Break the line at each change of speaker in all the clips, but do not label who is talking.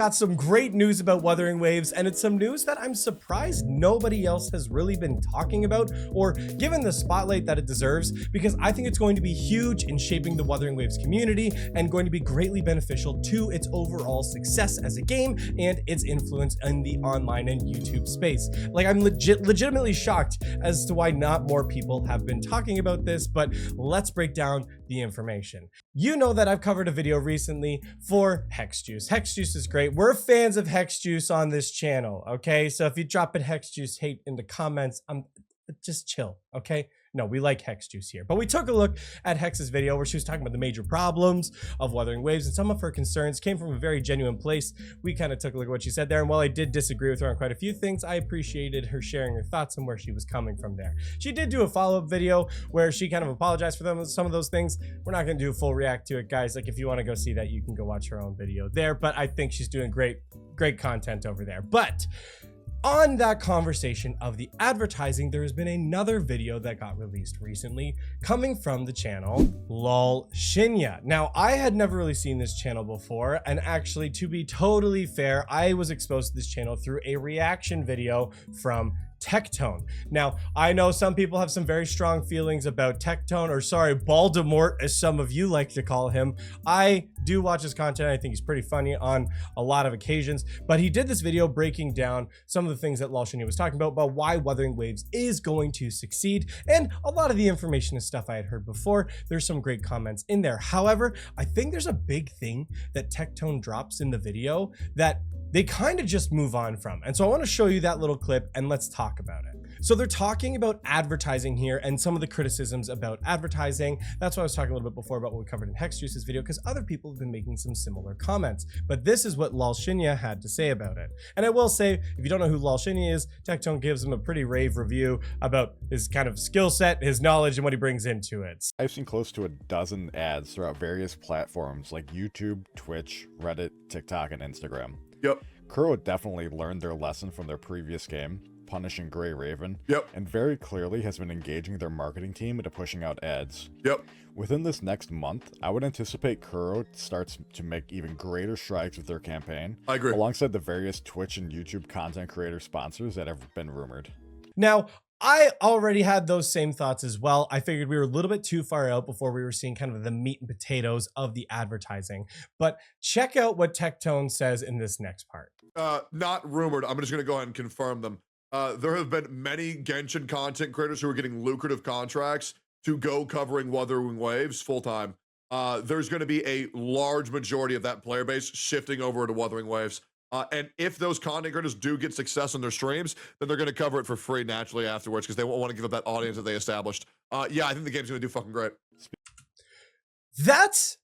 Got some great news about Wuthering Waves, and it's some news that I'm surprised nobody else has really been talking about or given the spotlight that it deserves, because I think it's going to be huge in shaping the Wuthering Waves community and going to be greatly beneficial to its overall success as a game and its influence in the online and YouTube space. Like, I'm legitimately shocked as to why not more people have been talking about this, but let's break down the information. You know that I've covered a video recently for Hex Juice. Hex Juice is great. We're fans of Hex Juice on this channel, okay? So if you drop in Hex Juice hate in the comments, just chill, okay? No, we like Hex Juice here. But we took a look at Hex's video where she was talking about the major problems of Wuthering Waves, and some of her concerns came from a very genuine place. We kind of took a look at what she said there, and while I did disagree with her on quite a few things, I appreciated her sharing her thoughts and where she was coming from there. She did do a follow-up video where she kind of apologized for some of those things. We're not going to do a full react to it, guys. Like, if you want to go see that, you can go watch her own video there, but I think she's doing great content over there. But on that conversation of the advertising, there has been another video that got released recently coming from the channel Lol Shinya. Now, I had never really seen this channel before, and actually, to be totally fair, I was exposed to this channel through a reaction video from Tectone. Now, I know some people have some very strong feelings about Tectone, or sorry, Baldemort, as some of you like to call him. I do watch his content. I think he's pretty funny on a lot of occasions, but he did this video breaking down some of the things that Lol Shinya was talking about why Wuthering Waves is going to succeed, and a lot of the information is stuff I had heard before. There's some great comments in there. However, I think there's a big thing that Tectone drops in the video that they kind of just move on from. And so I want to show you that little clip and let's talk about it. So they're talking about advertising here and some of the criticisms about advertising. That's why I was talking a little bit before about what we covered in Hex Juice's video, because other people have been making some similar comments. But this is what Lol Shinya had to say about it. And I will say, if you don't know who Lol Shinya is, Tectone gives him a pretty rave review about his kind of skill set, his knowledge, and what he brings into it.
I've seen close to a dozen ads throughout various platforms like YouTube, Twitch, Reddit, TikTok, and Instagram.
Yep.
Kuro definitely learned their lesson from their previous game, punishing Grey Raven.
Yep.
And very clearly has been engaging their marketing team into pushing out ads.
Yep.
Within this next month, I would anticipate Kuro starts to make even greater strides with their campaign.
I agree.
Alongside the various Twitch and YouTube content creator sponsors that have been rumored.
Now, I already had those same thoughts as well. I figured we were a little bit too far out before we were seeing kind of the meat and potatoes of the advertising. But check out what Tectone says in this next part.
Not rumored. I'm just going to go ahead and confirm them. There have been many Genshin content creators who are getting lucrative contracts to go covering Wuthering Waves full-time. There's going to be a large majority of that player base shifting over to Wuthering Waves. And if those content creators do get success on their streams, then they're going to cover it for free naturally afterwards because they won't want to give up that audience that they established. Yeah, I think the game's going to do fucking great.
That's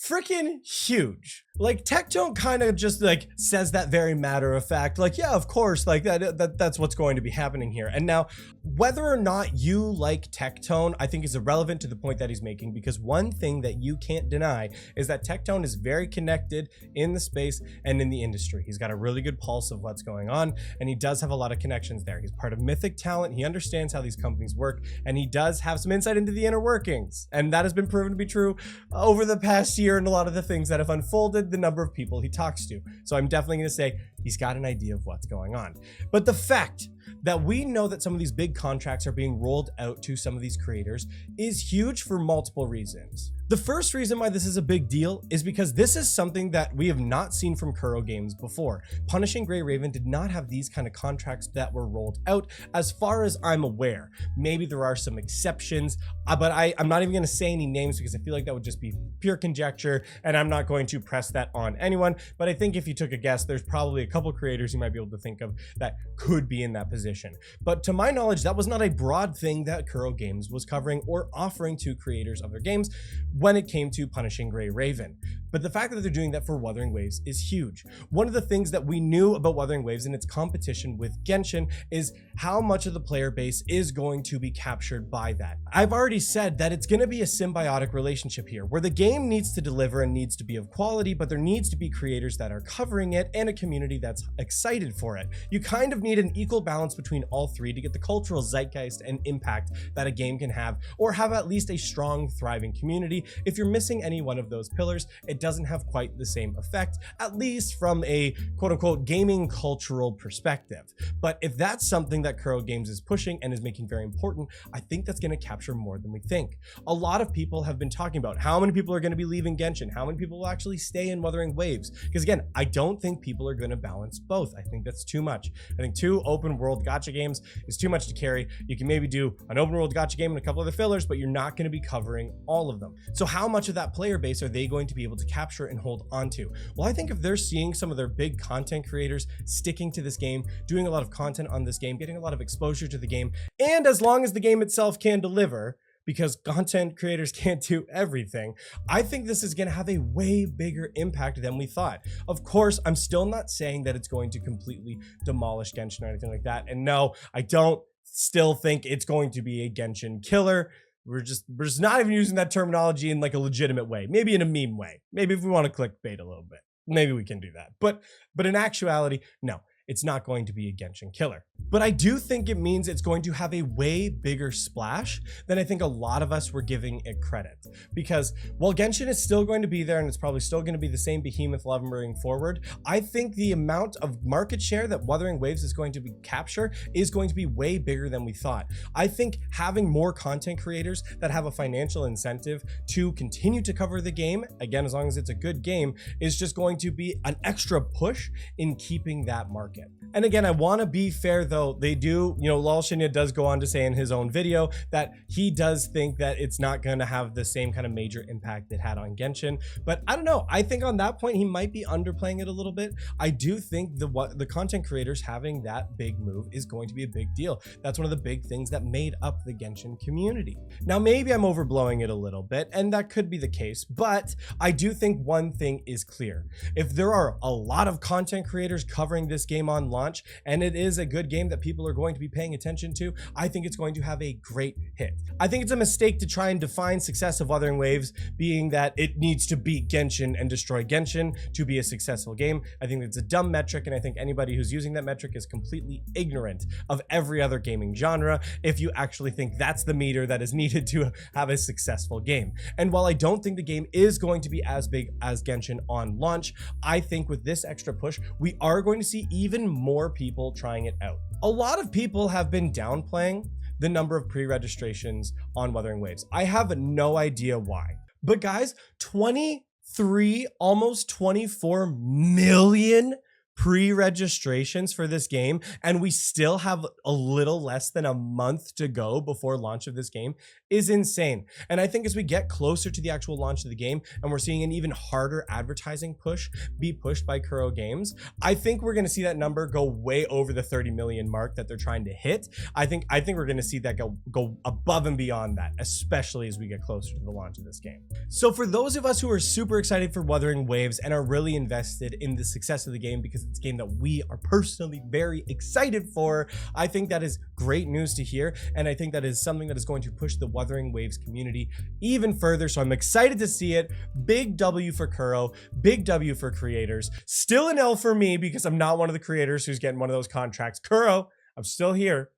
freaking huge. Like, Tectone kind of just like says that very matter of fact, like, yeah, of course, like that's what's going to be happening here. And now, whether or not you like Tectone, I think is irrelevant to the point that he's making, because one thing that you can't deny is that Tectone is very connected in the space and in the industry. He's got a really good pulse of what's going on, and he does have a lot of connections there. He's part of Mythic Talent. He understands how these companies work, and he does have some insight into the inner workings. And that has been proven to be true over the past year, and a lot of the things that have unfolded, the number of people he talks to. So I'm definitely going to say he's got an idea of what's going on. But the fact that we know that some of these big contracts are being rolled out to some of these creators is huge for multiple reasons. The first reason why this is a big deal is because this is something that we have not seen from Kuro games before. Punishing Grey Raven did not have these kind of contracts that were rolled out, as far as I'm aware. Maybe there are some exceptions, but I'm not even going to say any names because I feel like that would just be pure conjecture, and I'm not going to press that on anyone. But I think if you took a guess, there's probably a couple creators you might be able to think of that could be in that position. But to my knowledge, that was not a broad thing that Kuro Games was covering or offering to creators of their games when it came to punishing Grey Raven. But the fact that they're doing that for Wuthering Waves is huge. One of the things that we knew about Wuthering Waves and its competition with Genshin is how much of the player base is going to be captured by that. I've already said that it's going to be a symbiotic relationship here, where the game needs to deliver and needs to be of quality, but there needs to be creators that are covering it and a community that's excited for it. You kind of need an equal balance between all three to get the cultural zeitgeist and impact that a game can have, or have at least a strong, thriving community. If you're missing any one of those pillars, it doesn't have quite the same effect, at least from a quote-unquote gaming cultural perspective. But if that's something that Kuro Games is pushing and is making very important, I think that's going to capture more than we think. A lot of people have been talking about how many people are going to be leaving Genshin, how many people will actually stay in Wuthering Waves, because again, I don't think people are going to balance both. I think that's too much. I think 2 open world gacha games is too much to carry. You can maybe do an open world gacha game and a couple other fillers, but you're not going to be covering all of them. So how much of that player base are they going to be able to capture and hold onto? Well, I think if they're seeing some of their big content creators sticking to this game, doing a lot of content on this game, getting a lot of exposure to the game, and as long as the game itself can deliver, because content creators can't do everything, I think this is going to have a way bigger impact than we thought. Of course, I'm still not saying that it's going to completely demolish Genshin or anything like that. And no, I don't still think it's going to be a Genshin killer. We're just not even using that terminology in like a legitimate way. Maybe in a meme way. Maybe if we want to clickbait a little bit, maybe we can do that. But in actuality, no. It's not going to be a Genshin killer. But I do think it means it's going to have a way bigger splash than I think a lot of us were giving it credit. Because while Genshin is still going to be there and it's probably still going to be the same behemoth level moving forward, I think the amount of market share that Wuthering Waves is going to capture is going to be way bigger than we thought. I think having more content creators that have a financial incentive to continue to cover the game, again, as long as it's a good game, is just going to be an extra push in keeping that market. And again, I want to be fair though. They do, Lal Shinya does go on to say in his own video that he does think that it's not going to have the same kind of major impact it had on Genshin. But I don't know. I think on that point, he might be underplaying it a little bit. I do think the content creators having that big move is going to be a big deal. That's one of the big things that made up the Genshin community. Now, maybe I'm overblowing it a little bit, and that could be the case, but I do think one thing is clear. If there are a lot of content creators covering this game on launch, and it is a good game that people are going to be paying attention to, I think it's going to have a great hit. I think it's a mistake to try and define success of Wuthering Waves being that it needs to beat Genshin and destroy Genshin to be a successful game. I think it's a dumb metric, and I think anybody who's using that metric is completely ignorant of every other gaming genre if you actually think that's the meter that is needed to have a successful game. And while I don't think the game is going to be as big as Genshin on launch, I think with this extra push, we are going to see even more people trying it out. A lot of people have been downplaying the number of pre-registrations on Wuthering Waves. I have no idea why. But guys, 23, almost 24 million pre-registrations for this game, and we still have a little less than a month to go before launch of this game is insane. And I think as we get closer to the actual launch of the game and we're seeing an even harder advertising push be pushed by Kuro Games, I think we're going to see that number go way over the 30 million mark that they're trying to hit. I think we're going to see that go above and beyond that, especially as we get closer to the launch of this game. So for those of us who are super excited for Wuthering Waves and are really invested in the success of the game because it's a game that we are personally very excited for, I think that is great news to hear, and I think that is something that is going to push the Wuthering Waves community even further. So I'm excited to see it. Big W for Kuro, big W for creators. Still an L for me because I'm not one of the creators who's getting one of those contracts. Kuro, I'm still here.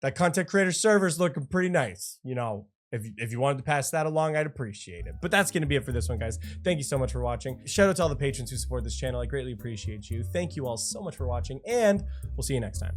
That content creator server is looking pretty nice. If you wanted to pass that along, I'd appreciate it. But that's going to be it for this one, guys. Thank you so much for watching. Shout out to all the patrons who support this channel. I greatly appreciate you. Thank you all so much for watching, and we'll see you next time.